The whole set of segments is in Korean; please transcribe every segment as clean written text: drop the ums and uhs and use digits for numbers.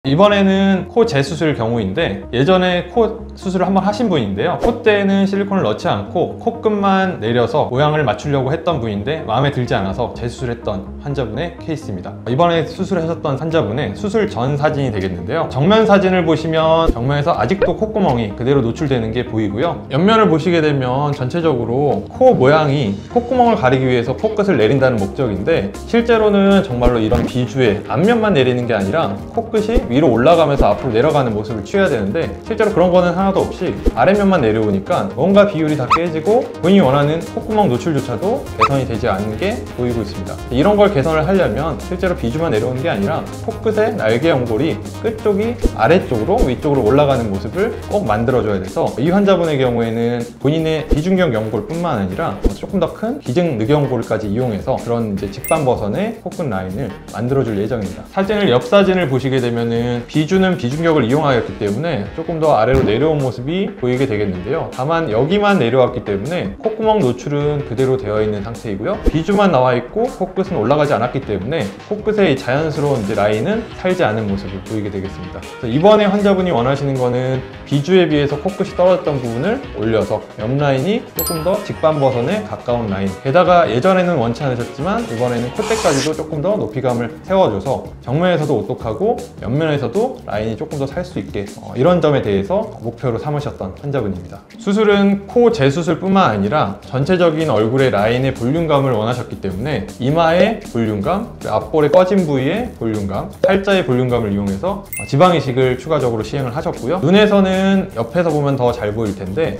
이번에는 코 재수술 경우인데, 예전에 코 수술을 한번 하신 분인데요, 콧대에는 실리콘을 넣지 않고 코끝만 내려서 모양을 맞추려고 했던 분인데 마음에 들지 않아서 재수술했던 환자분의 케이스입니다. 이번에 수술하셨던 환자분의 수술 전 사진이 되겠는데요, 정면 사진을 보시면 정면에서 아직도 콧구멍이 그대로 노출되는 게 보이고요, 옆면을 보시게 되면 전체적으로 코 모양이 콧구멍을 가리기 위해서 코끝을 내린다는 목적인데, 실제로는 정말로 이런 비주의 앞면만 내리는 게 아니라 코끝이 위로 올라가면서 앞으로 내려가는 모습을 취해야 되는데, 실제로 그런 거는 하나도 없이 아랫면만 내려오니까 뭔가 비율이 다 깨지고 본인이 원하는 콧구멍 노출조차도 개선이 되지 않는 게 보이고 있습니다. 이런 걸 개선을 하려면 실제로 비주만 내려오는 게 아니라 코끝의 날개 연골이 끝쪽이 아래쪽으로 위쪽으로 올라가는 모습을 꼭 만들어줘야 돼서, 이 환자분의 경우에는 본인의 비중격 연골 뿐만 아니라 조금 더 큰 기증 늑연골까지 이용해서 그런 이제 직반버선의 코끝 라인을 만들어줄 예정입니다. 사진을 옆 사진을 보시게 되면은 비주는 비중격을 이용하였기 때문에 조금 더 아래로 내려온 모습이 보이게 되겠는데요, 다만 여기만 내려왔기 때문에 콧구멍 노출은 그대로 되어 있는 상태이고요, 비주만 나와 있고 코끝은 올라가지 않았기 때문에 코끝의 자연스러운 이제 라인은 살지 않은 모습을 보이게 되겠습니다. 그래서 이번에 환자분이 원하시는 거는 비주에 비해서 코끝이 떨어졌던 부분을 올려서 옆 라인이 조금 더 직반버선에 가까운 라인, 게다가 예전에는 원치 않으셨지만 이번에는 콧대까지도 조금 더 높이감을 세워줘서 정면에서도 오똑하고 옆면에서도 라인이 조금 더 살 수 있게, 이런 점에 대해서 목표로 삼으셨던 환자분입니다. 수술은 코 재수술 뿐만 아니라 전체적인 얼굴의 라인의 볼륨감을 원하셨기 때문에 이마의 볼륨감, 앞볼의 꺼진 부위의 볼륨감, 팔자의 볼륨감을 이용해서 지방 이식을 추가적으로 시행을 하셨고요, 눈에서는 옆에서 보면 더 잘 보일 텐데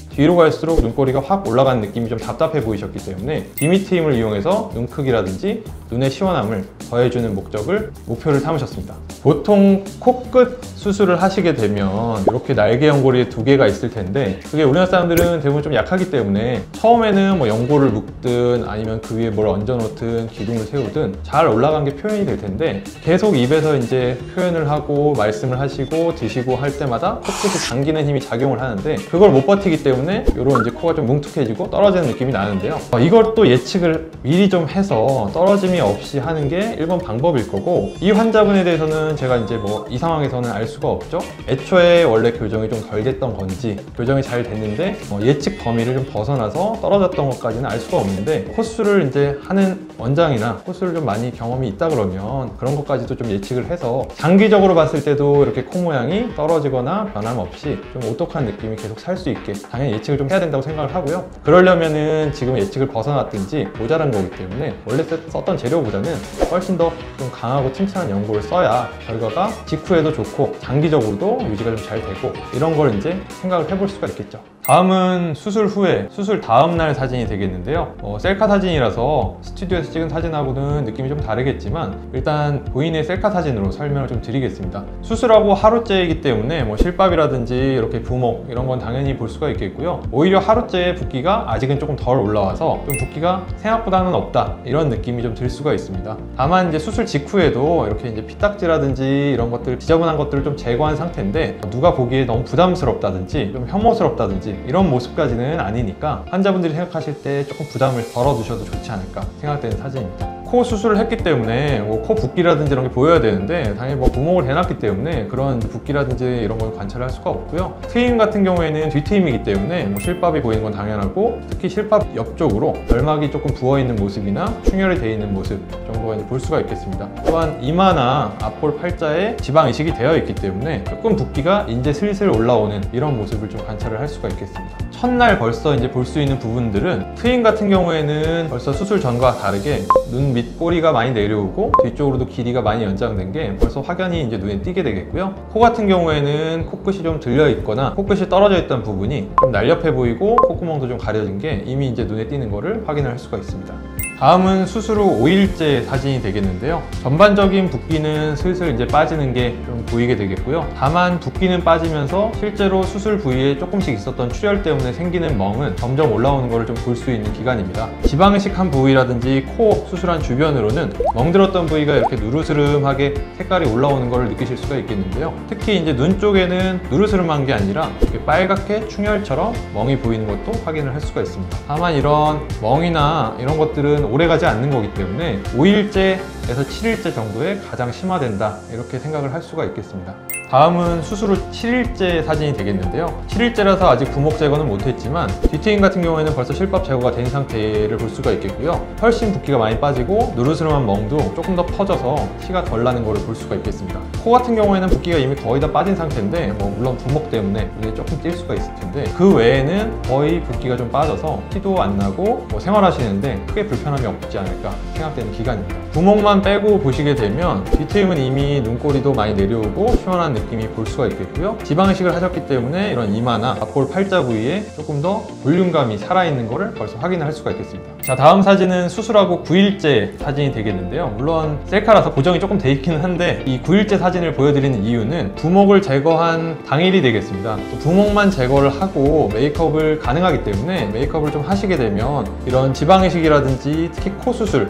뒤로 갈수록 눈꼬리가 확 올라가는 느낌이 좀 답답해 보이셨기 때문에 디미트임을 이용해서 눈 크기라든지 눈의 시원함을 더해주는 목표를 삼으셨습니다. 보통 코끝 수술을 하시게 되면 이렇게 날개 연골이 두 개가 있을 텐데, 그게 우리나라 사람들은 대부분 좀 약하기 때문에 처음에는 뭐 연골을 묶든 아니면 그 위에 뭘 얹어 놓든 기둥을 세우든 잘 올라간 게 표현이 될 텐데, 계속 입에서 이제 표현을 하고 말씀을 하시고 드시고 할 때마다 코끝이 당기는 힘이 작용을 하는데, 그걸 못 버티기 때문에 이런 이제 코가 좀 뭉툭해지고 떨어지는 느낌이 나는데요, 이걸 또 예측을 미리 좀 해서 떨어짐이 없이 하는 게 1번 방법일 거고, 이 환자분에 대해서는 제가 이제 뭐 이 상황에서는 알 수가 없죠. 애초에 원래 교정이 좀 덜 됐던 건지 교정이 잘 됐는데 예측 범위를 좀 벗어나서 떨어졌던 것까지는 알 수가 없는데, 코수를 이제 하는 원장이나 코수를 좀 많이 경험이 있다 그러면 그런 것까지도 좀 예측을 해서 장기적으로 봤을 때도 이렇게 코 모양이 떨어지거나 변함없이 좀 오똑한 느낌이 계속 살 수 있게 당연히 예측을 좀 해야 된다고 생각을 하고요, 그러려면은 지금 예측을 벗어났든지 모자란 거기 때문에 원래 썼던 재료보다는 훨씬 더 좀 강하고 튼튼한 연골을 써야 결과가 직후에도 좋고 장기적으로도 유지가 좀 잘 되고, 이런 걸 이제 생각을 해볼 수가 있겠죠. 다음은 수술 후에, 수술 다음날 사진이 되겠는데요, 셀카 사진이라서 스튜디오에서 찍은 사진하고는 느낌이 좀 다르겠지만 일단 본인의 셀카 사진으로 설명을 좀 드리겠습니다. 수술하고 하루째이기 때문에 뭐 실밥이라든지 이렇게 부목 이런 건 당연히 볼 수가 있겠고요, 오히려 하루째의 붓기가 아직은 조금 덜 올라와서 좀 붓기가 생각보다는 없다 이런 느낌이 좀 들 수가 있습니다. 다만 이제 수술 직후에도 이렇게 이제 피딱지라든지 이런 것들, 지저분한 것들을 좀 제거한 상태인데 누가 보기에 너무 부담스럽다든지 좀 혐오스럽다든지 이런 모습까지는 아니니까 환자분들이 생각하실 때 조금 부담을 덜어두셔도 좋지 않을까 생각되는 사진입니다. 코 수술을 했기 때문에 뭐 코 붓기라든지 이런 게 보여야 되는데 당연히 뭐 부목을 해놨기 때문에 그런 붓기라든지 이런 걸 관찰할 수가 없고요, 트임 같은 경우에는 뒤트임이기 때문에 뭐 실밥이 보이는 건 당연하고, 특히 실밥 옆쪽으로 결막이 조금 부어있는 모습이나 충혈이 되어 있는 모습 정도가 이제 볼 수가 있겠습니다. 또한 이마나 앞볼 팔자에 지방 이식이 되어 있기 때문에 조금 붓기가 이제 슬슬 올라오는 이런 모습을 좀 관찰을 할 수가 있겠습니다. 첫날 벌써 이제 볼 수 있는 부분들은, 트임 같은 경우에는 벌써 수술 전과 다르게 눈 밑 꼬리가 많이 내려오고 뒤쪽으로도 길이가 많이 연장된 게 벌써 확연히 이제 눈에 띄게 되겠고요, 코 같은 경우에는 코끝이 좀 들려 있거나 코끝이 떨어져 있던 부분이 좀 날렵해 보이고 콧구멍도 좀 가려진 게 이미 이제 눈에 띄는 거를 확인할 수가 있습니다. 다음은 수술 후 5일째 사진이 되겠는데요, 전반적인 붓기는 슬슬 이제 빠지는 게 좀 보이게 되겠고요, 다만 붓기는 빠지면서 실제로 수술 부위에 조금씩 있었던 출혈 때문에 생기는 멍은 점점 올라오는 것을 좀 볼 수 있는 기간입니다. 지방 이식한 부위라든지 코 수술한 주변으로는 멍들었던 부위가 이렇게 누르스름하게 색깔이 올라오는 것을 느끼실 수가 있겠는데요, 특히 이제 눈 쪽에는 누르스름한 게 아니라 이렇게 빨갛게 충혈처럼 멍이 보이는 것도 확인을 할 수가 있습니다. 다만 이런 멍이나 이런 것들은 오래가지 않는 거기 때문에 5일째에서 7일째 정도에 가장 심화된다, 이렇게 생각을 할 수가 있겠습니다. 다음은 수술 후 7일째 사진이 되겠는데요. 7일째라서 아직 부목 제거는 못했지만 뒤트임 같은 경우에는 벌써 실밥 제거가 된 상태를 볼 수가 있겠고요. 훨씬 붓기가 많이 빠지고 누르스름한 멍도 조금 더 퍼져서 티가 덜 나는 것을 볼 수가 있겠습니다. 코 같은 경우에는 붓기가 이미 거의 다 빠진 상태인데 물론 부목 때문에 눈에 조금 띌 수가 있을 텐데, 그 외에는 거의 붓기가 좀 빠져서 티도 안 나고 생활하시는데 크게 불편함이 없지 않을까 생각되는 기간입니다. 부목만 빼고 보시게 되면 뒤트임은 이미 눈꼬리도 많이 내려오고 시원한 느낌이 볼 수가 있겠고요. 지방 이식을 하셨기 때문에 이런 이마나 앞볼 팔자 부위에 조금 더 볼륨감이 살아있는 것을 벌써 확인할 수가 있겠습니다. 자, 다음 사진은 수술하고 9일째 사진이 되겠는데요. 물론 셀카라서 고정이 조금 돼 있기는 한데 이 9일째 사진을 보여드리는 이유는 부목을 제거한 당일이 되겠습니다. 부목만 제거를 하고 메이크업을 가능하기 때문에 메이크업을 좀 하시게 되면 이런 지방 이식이라든지 특히 코 수술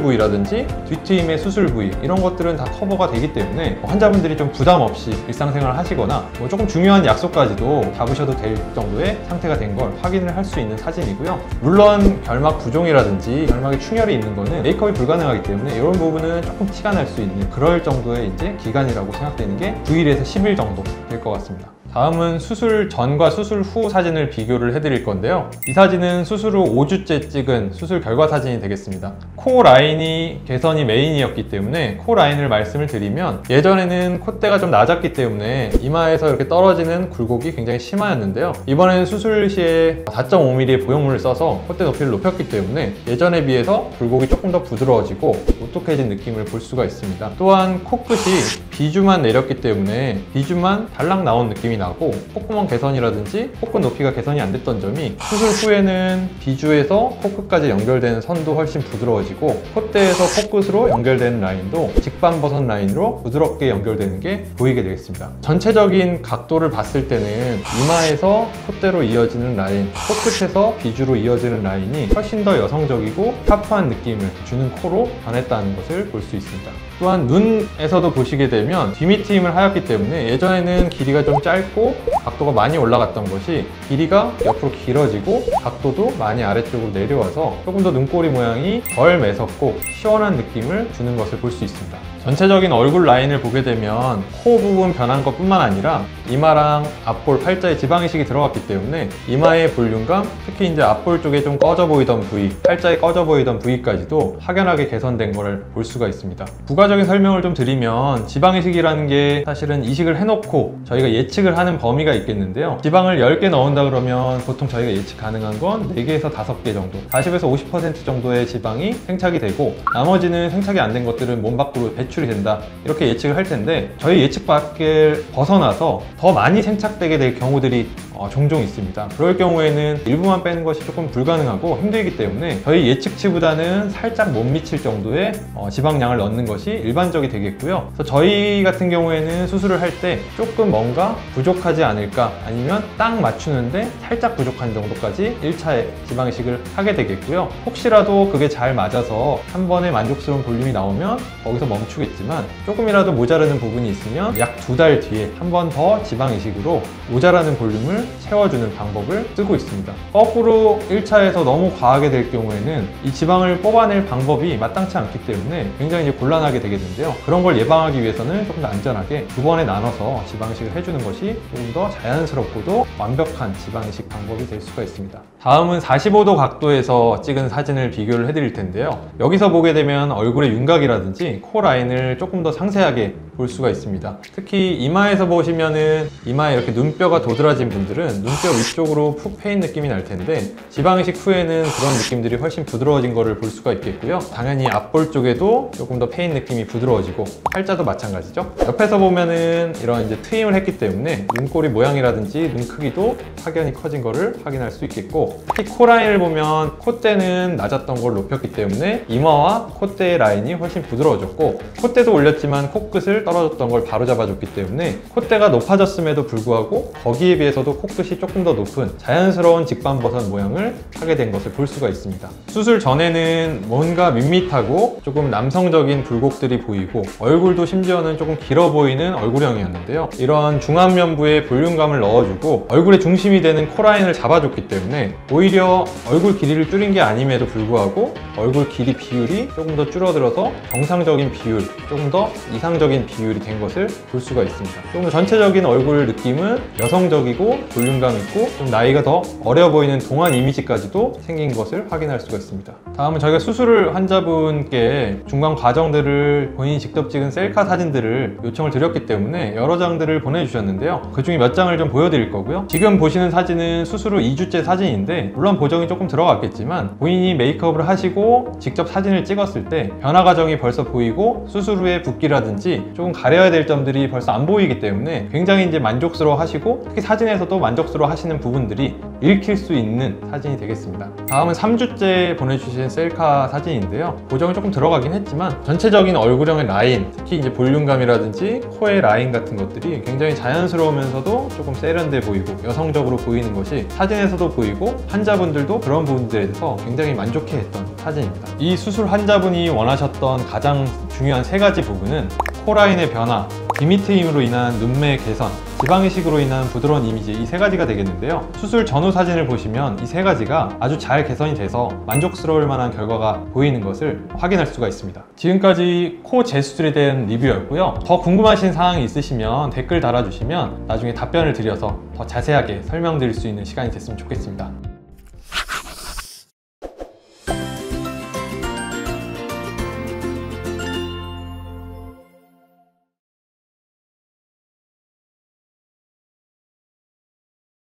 부위라든지 뒤트임의 수술 부위, 이런 것들은 다 커버가 되기 때문에 환자분들이 좀 부담 없이 일상생활을 하시거나 조금 중요한 약속까지도 잡으셔도 될 정도의 상태가 된 걸 확인을 할 수 있는 사진이고요. 물론 결막 부종이라든지 결막에 충혈이 있는 거는 메이크업이 불가능하기 때문에 이런 부분은 조금 티가 날 수 있는 그럴 정도의 이제 기간이라고 생각되는 게 9일에서 10일 정도 될 것 같습니다. 다음은 수술 전과 수술 후 사진을 비교를 해드릴 건데요. 이 사진은 수술 후 5주째 찍은 수술 결과 사진이 되겠습니다. 코 라인이 개선이 메인이었기 때문에 코 라인을 말씀을 드리면, 예전에는 콧대가 좀 낮았기 때문에 이마에서 이렇게 떨어지는 굴곡이 굉장히 심하였는데요. 이번에는 수술 시에 4.5mm의 보형물을 써서 콧대 높이를 높였기 때문에 예전에 비해서 굴곡이 조금 더 부드러워지고 오똑해진 느낌을 볼 수가 있습니다. 또한 코끝이 비주만 내렸기 때문에 비주만 달랑 나온 느낌이 나고, 콧구멍 개선이라든지 코끝 높이가 개선이 안 됐던 점이 수술 후에는 비주에서 코끝까지 연결되는 선도 훨씬 부드러워지고, 콧대에서 코끝으로 연결되는 라인도 직반버섯 라인으로 부드럽게 연결되는 게 보이게 되겠습니다. 전체적인 각도를 봤을 때는 이마에서 콧대로 이어지는 라인, 코끝에서 비주로 이어지는 라인이 훨씬 더 여성적이고 타프한 느낌을 주는 코로 변했다는 것을 볼 수 있습니다. 또한 눈에서도 보시게 되면 뒤밑트임을 하였기 때문에 예전에는 길이가 좀 짧고 각도가 많이 올라갔던 것이 길이가 옆으로 길어지고 각도도 많이 아래쪽으로 내려와서 조금 더 눈꼬리 모양이 덜 매섭고 시원한 느낌을 주는 것을 볼 수 있습니다. 전체적인 얼굴 라인을 보게 되면 코 부분 변한 것 뿐만 아니라 이마랑 앞볼 팔자에 지방 이식이 들어갔기 때문에 이마의 볼륨감, 특히 이제 앞볼 쪽에 좀 꺼져 보이던 부위, 팔자에 꺼져 보이던 부위까지도 확연하게 개선된 것을 볼 수가 있습니다. 부가적인 설명을 좀 드리면, 지방 이식이라는 게 사실은 이식을 해놓고 저희가 예측을 하는 범위가 있겠는데요. 지방을 10개 넣은다 그러면 보통 저희가 예측 가능한 건 4개에서 5개 정도, 40에서 50% 정도의 지방이 생착이 되고 나머지는 생착이 안 된 것들은 몸 밖으로 배출이 된다, 이렇게 예측을 할 텐데, 저희 예측 밖을 벗어나서 더 많이 생착되게 될 경우들이 종종 있습니다. 그럴 경우에는 일부만 빼는 것이 조금 불가능하고 힘들기 때문에 저희 예측치보다는 살짝 못 미칠 정도의 지방량을 넣는 것이 일반적이 되겠고요. 그래서 저희 같은 경우에는 수술을 할 때 조금 뭔가 부족하지 않을까, 아니면 딱 맞추는데 살짝 부족한 정도까지 1차에 지방 이식을 하게 되겠고요. 혹시라도 그게 잘 맞아서 한 번에 만족스러운 볼륨이 나오면 거기서 멈추겠지만, 조금이라도 모자라는 부분이 있으면 약 2달 뒤에 한 번 더 지방 이식으로 모자라는 볼륨을 채워주는 방법을 쓰고 있습니다. 거꾸로 1차에서 너무 과하게 될 경우에는 이 지방을 뽑아낼 방법이 마땅치 않기 때문에 굉장히 이제 곤란하게 되게 되는데요. 그런 걸 예방하기 위해서는 조금 더 안전하게 2번에 나눠서 지방 이식을 해주는 것이 조금 더 자연스럽고도 완벽한 지방 이식 방법이 될 수가 있습니다. 다음은 45도 각도에서 찍은 사진을 비교를 해드릴 텐데요. 여기서 보게 되면 얼굴의 윤곽이라든지 코 라인을 조금 더 상세하게 볼 수가 있습니다. 특히 이마에서 보시면은 이마에 이렇게 눈뼈가 도드라진 분들은 눈뼈 위쪽으로 푹 패인 느낌이 날 텐데, 지방 이식 후에는 그런 느낌들이 훨씬 부드러워진 거를 볼 수가 있겠고요. 당연히 앞볼 쪽에도 조금 더 패인 느낌이 부드러워지고, 팔자도 마찬가지죠. 옆에서 보면은 이런 이제 트임을 했기 때문에 눈꼬리 모양이라든지 눈 크기도 확연히 커진 거를 확인할 수 있겠고, 특히 코 라인을 보면 콧대는 낮았던 걸 높였기 때문에 이마와 콧대의 라인이 훨씬 부드러워졌고, 콧대도 올렸지만 코끝을 떨어졌던 걸 바로 잡아줬기 때문에 콧대가 높아졌음에도 불구하고 거기에 비해서도 코끝이 조금 더 높은 자연스러운 직반버섯 모양을 하게 된 것을 볼 수가 있습니다. 수술 전에는 뭔가 밋밋하고 조금 남성적인 굴곡들이 보이고 얼굴도 심지어는 조금 길어 보이는 얼굴형이었는데요. 이런 중안면부에 볼륨감을 넣어주고 얼굴의 중심이 되는 코라인을 잡아줬기 때문에 오히려 얼굴 길이를 줄인 게 아님에도 불구하고 얼굴 길이 비율이 조금 더 줄어들어서 정상적인 비율, 조금 더 이상적인 비율이 된 것을 볼 수가 있습니다. 조금 더 전체적인 얼굴 느낌은 여성적이고 볼륨감 있고 좀 나이가 더 어려 보이는 동안 이미지까지도 생긴 것을 확인할 수가 있습니다. 다음은 저희가 수술을 환자분께 중간 과정들을 본인이 직접 찍은 셀카 사진들을 요청을 드렸기 때문에 여러 장들을 보내주셨는데요. 그 중에 몇 장을 좀 보여드릴 거고요. 지금 보시는 사진은 수술 후 2주째 사진인데 물론 보정이 조금 들어갔겠지만 본인이 메이크업을 하시고 직접 사진을 찍었을 때 변화 과정이 벌써 보이고 수술 후에 붓기라든지 조금 가려야 될 점들이 벌써 안 보이기 때문에 굉장히 이제 만족스러워 하시고 특히 사진에서도 만족스러워 하시는 부분들이 읽힐 수 있는 사진이 되겠습니다. 다음은 3주째 보내주신 셀카 사진인데요. 보정이 조금 들어가긴 했지만 전체적인 얼굴형의 라인, 특히 이제 볼륨감이라든지 코의 라인 같은 것들이 굉장히 자연스러우면서도 조금 세련돼 보이고 여성적으로 보이는 것이 사진에서도 보이고 환자분들도 그런 부분들에 대해서 굉장히 만족해했던 사진입니다. 이 수술 환자분이 원하셨던 가장 중요한 3가지 부분은 코라인의 변화, 비미트 힘으로 인한 눈매 개선, 지방이식으로 인한 부드러운 이미지, 이 3가지가 되겠는데요. 수술 전후 사진을 보시면 이 3가지가 아주 잘 개선이 돼서 만족스러울 만한 결과가 보이는 것을 확인할 수가 있습니다. 지금까지 코 재수술에 대한 리뷰였고요. 더 궁금하신 사항이 있으시면 댓글 달아주시면 나중에 답변을 드려서 더 자세하게 설명드릴 수 있는 시간이 됐으면 좋겠습니다.